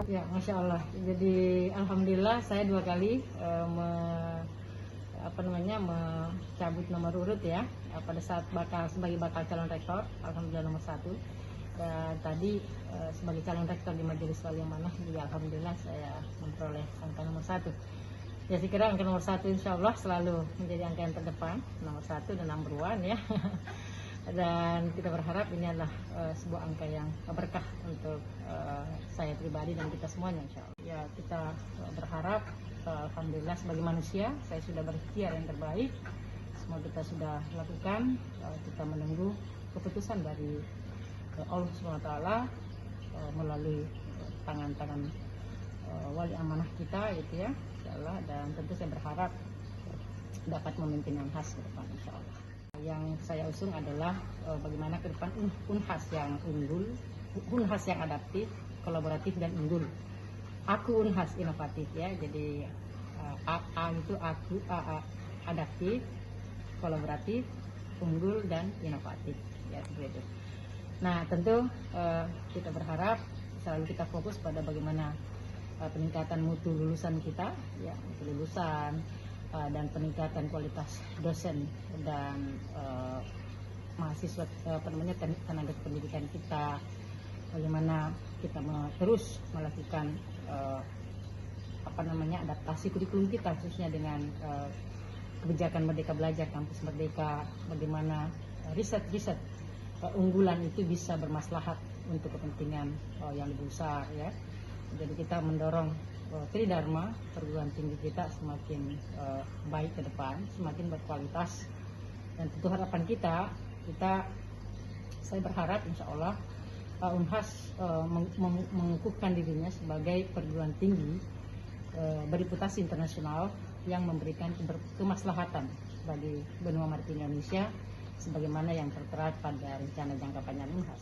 Ya, Masya Allah. Jadi alhamdulillah saya 2 kali mencabut nomor urut ya, pada saat sebagai bakal calon rektor, alhamdulillah nomor 1. Dan tadi sebagai calon rektor di Majelis Wali Amanah juga alhamdulillah saya memperoleh angka nomor 1. Ya, saya kira angka nomor 1 insya Allah selalu menjadi angka yang terdepan, nomor 1 dan number 1 ya. Dan kita berharap ini adalah sebuah angka yang berkah untuk saya pribadi dan kita semuanya insya Allah. Ya, kita berharap alhamdulillah sebagai manusia saya sudah berikhtiar yang terbaik. Semua kita sudah lakukan, kita menunggu keputusan dari Allah SWT melalui tangan-tangan wali amanah kita gitu ya, insya Allah. Dan tentu saya berharap dapat memimpin Unhas ke depan insya Allah. Yang saya usung adalah bagaimana ke depan Unhas yang unggul, Unhas yang adaptif, kolaboratif dan unggul. Aku Unhas inovatif ya, jadi A itu aku, adaptif, kolaboratif, unggul dan inovatif ya, begitu. Nah, tentu kita berharap selalu kita fokus pada bagaimana peningkatan mutu lulusan kita ya, mutu lulusan dan peningkatan kualitas dosen dan mahasiswa, tenaga pendidikan kita, bagaimana kita terus melakukan adaptasi kurikulum kita khususnya dengan kebijakan Merdeka Belajar, Kampus Merdeka, bagaimana riset unggulan itu bisa bermaslahat untuk kepentingan yang lebih besar ya. Jadi kita mendorong Tridharma perguruan tinggi kita semakin baik ke depan, semakin berkualitas, dan tentu harapan kita saya berharap insya Allah Unhas mengukuhkan dirinya sebagai perguruan tinggi bereputasi internasional yang memberikan kemaslahatan bagi benua maritim Indonesia sebagaimana yang tertera pada rencana jangka panjang Unhas.